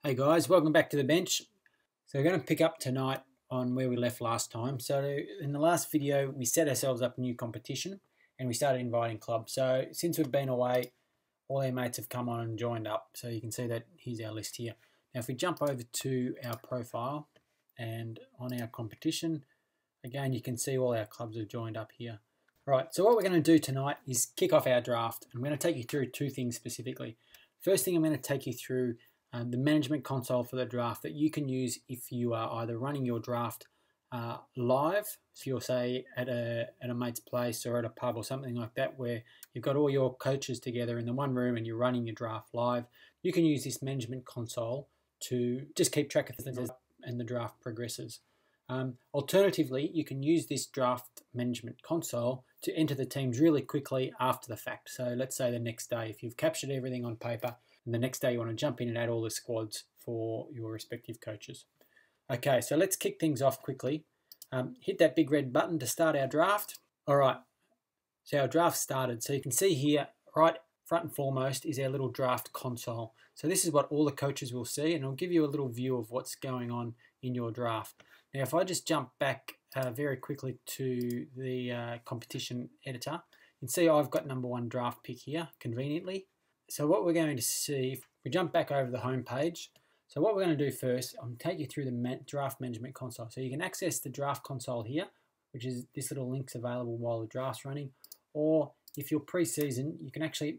Hey guys, welcome back to the bench. So we're going to pick up tonight on where we left last time. So in the last video, we set ourselves up a new competition and we started inviting clubs. So since we've been away, all our mates have come on and joined up. So you can see that here's our list here. Now if we jump over to our profile and on our competition, again you can see all our clubs have joined up here. Right, so what we're going to do tonight is kick off our draft. I'm going to take you through two things specifically. First thing I'm going to take you through the management console for the draft that you can use if you are either running your draft live, if you're say at a mate's place or at a pub or something like that where you've got all your coaches together in the one room and you're running your draft live. You can use this management console to just keep track of things and the draft progresses. Alternatively, you can use this draft management console to enter the teams really quickly after the fact. So let's say the next day, if you've captured everything on paper, and the next day you want to jump in and add all the squads for your respective coaches. Okay, so let's kick things off quickly. Hit that big red button to start our draft. All right, so our draft started. So you can see here, right front and foremost is our little draft console. So this is what all the coaches will see, and it'll give you a little view of what's going on in your draft. Now, if I just jump back very quickly to the competition editor, you can see I've got number one draft pick here, conveniently. So what we're going to see, if we jump back over the home page, so what we're going to do first, I'm going to take you through the draft management console. So you can access the draft console here, which is this little link's available while the draft's running, or if you're pre-season, you can actually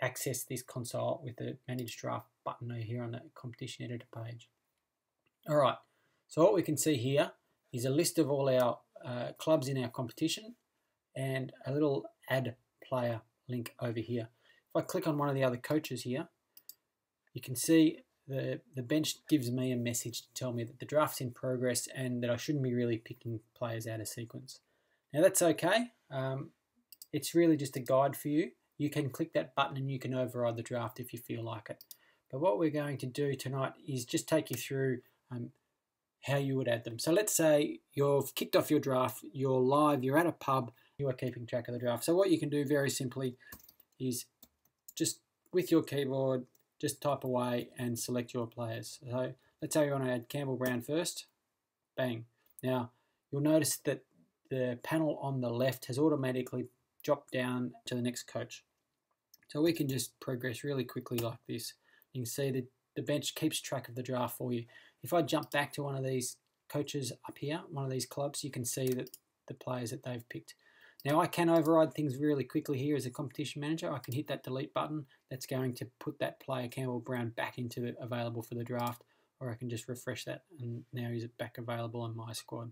access this console with the manage draft button over here on the competition editor page. All right, so what we can see here is a list of all our clubs in our competition and a little add player link over here. If I click on one of the other coaches here, you can see the bench gives me a message to tell me that the draft's in progress and that I shouldn't be really picking players out of sequence. Now that's okay. It's really just a guide for you. You can click that button and you can override the draft if you feel like it. But what we're going to do tonight is just take you through how you would add them. So let's say you've kicked off your draft, you're live, you're at a pub, you are keeping track of the draft. So what you can do very simply is just with your keyboard, just type away and select your players. So let's say you want to add Campbell Brown first. Bang. Now you'll notice that the panel on the left has automatically dropped down to the next coach. So we can just progress really quickly like this. You can see that the bench keeps track of the draft for you. If I jump back to one of these coaches up here, one of these clubs, you can see that the players that they've picked. Now I can override things really quickly here as a competition manager. I can hit that delete button. That's going to put that player Campbell Brown back into the available for the draft, or I can just refresh that and now he's back available on my squad.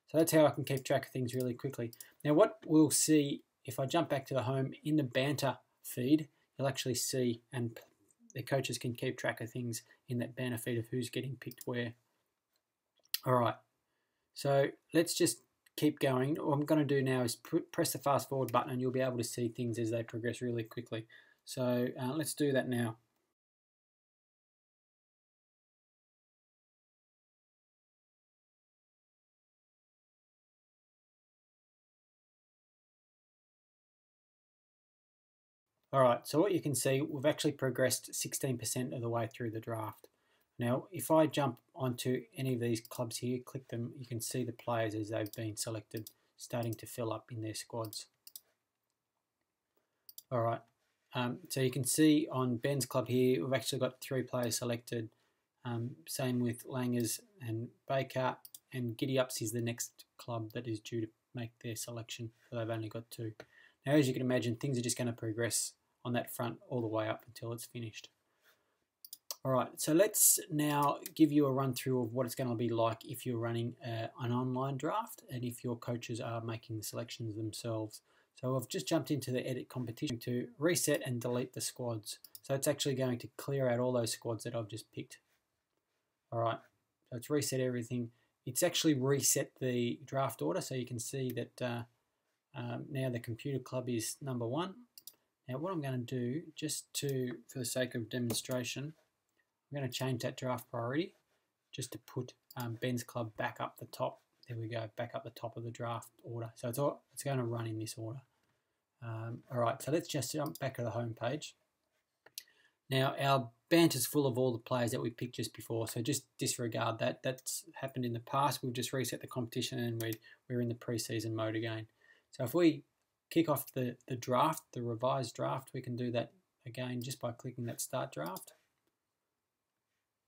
So that's how I can keep track of things really quickly. Now what we'll see if I jump back to the home in the banter feed, you'll actually see, and the coaches can keep track of things in that banner feed of who's getting picked where. All right, so let's just keep going. What I'm going to do now is press the fast forward button and you'll be able to see things as they progress really quickly. So let's do that now. All right, so what you can see, we've actually progressed 16% of the way through the draft. Now, if I jump onto any of these clubs here, click them, you can see the players as they've been selected starting to fill up in their squads. All right, so you can see on Ben's club here, we've actually got 3 players selected. Same with Langers and Baker, and Giddy Ups is the next club that is due to make their selection, so they've only got 2. Now, as you can imagine, things are just going to progress on that front all the way up until it's finished. All right, so let's now give you a run through of what it's going to be like if you're running an online draft and if your coaches are making the selections themselves. So I've just jumped into the edit competition to reset and delete the squads. So it's actually going to clear out all those squads that I've just picked. All right, so it's reset everything. It's actually reset the draft order, so you can see that now the computer club is number 1. Now what I'm going to do, for the sake of demonstration, I'm going to change that draft priority just to put Ben's club back up the top. There we go, back up the top of the draft order. So it's going to run in this order. All right, so let's just jump back to the home page. Now our Banter's full of all the players that we picked just before, so just disregard that. That's happened in the past. We've just reset the competition and we're in the pre-season mode again. So if we kick off the draft, the revised draft, we can do that again just by clicking that start draft.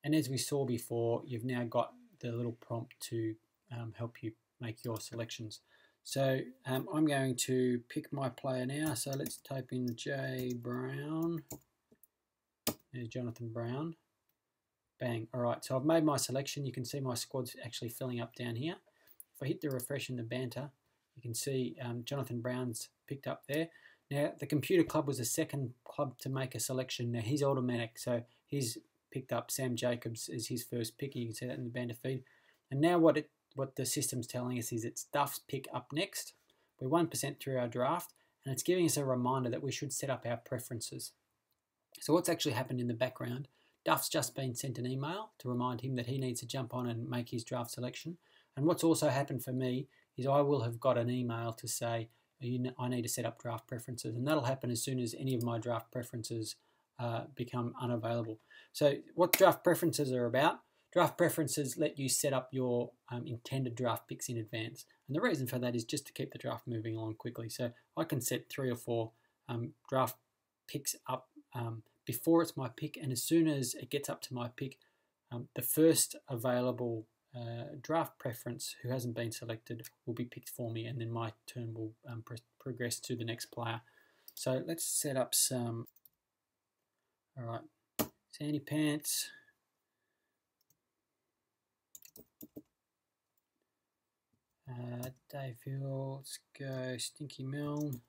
And as we saw before, you've now got the little prompt to help you make your selections. So I'm going to pick my player now. So let's type in J Brown. There's Jonathan Brown. Bang. All right, so I've made my selection. You can see my squad's actually filling up down here. If I hit the refresh in the banter, you can see Jonathan Brown's picked up there. Now, the computer club was the second club to make a selection. Now, he's automatic, so he's picked up Sam Jacobs as his first pick. You can see that in the banter feed. And now what the system's telling us is it's Duff's pick up next. We're 1% through our draft, and it's giving us a reminder that we should set up our preferences. So what's actually happened in the background, Duff's just been sent an email to remind him that he needs to jump on and make his draft selection. And what's also happened for me is I will have got an email to say, I need to set up draft preferences. And that'll happen as soon as any of my draft preferences become unavailable. So what draft preferences are about, draft preferences let you set up your intended draft picks in advance. And the reason for that is just to keep the draft moving along quickly. So I can set 3 or 4 draft picks up before it's my pick, and as soon as it gets up to my pick, the first available draft preference who hasn't been selected will be picked for me, and then my turn will progress to the next player. So let's set up some, all right, Sandy Pants, Dave Hill, let's go Stinky Milne.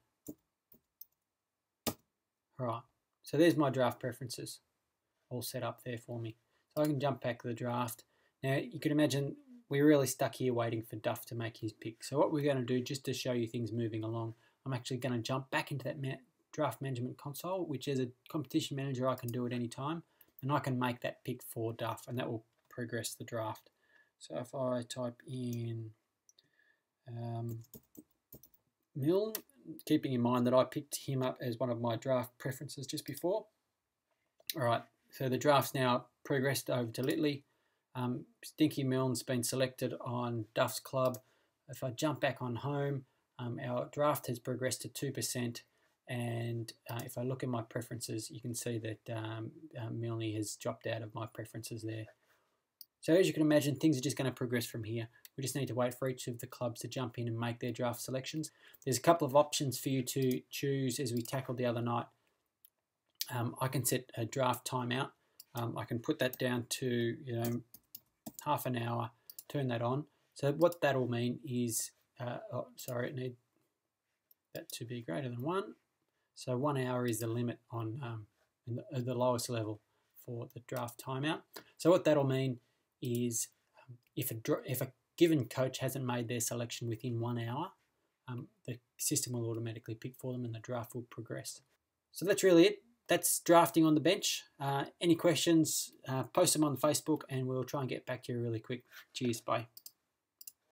All right. So there's my draft preferences all set up there for me. So I can jump back to the draft. Now you can imagine we're really stuck here waiting for Duff to make his pick. So what we're going to do, just to show you things moving along, I'm actually going to jump back into that draft management console, which is a competition manager. I can do at any time, and I can make that pick for Duff, and that will progress the draft. So if I type in Milne, keeping in mind that I picked him up as one of my draft preferences just before. All right, so the draft's now progressed over to Litley. Stinky Milne's been selected on Duff's club. If I jump back on home, our draft has progressed to 2%. And if I look at my preferences, you can see that Milne has dropped out of my preferences there. So as you can imagine, things are just going to progress from here. We just need to wait for each of the clubs to jump in and make their draft selections. There's a couple of options for you to choose as we tackled the other night. I can set a draft timeout. I can put that down to half an hour, turn that on. So what that will mean is, I need that to be greater than 1. So 1 hour is the limit on the lowest level for the draft timeout. So what that'll mean is if a given coach hasn't made their selection within 1 hour, the system will automatically pick for them and the draft will progress. So that's really it. That's drafting on the bench. Any questions, post them on Facebook and we'll try and get back to you really quick. Cheers, bye.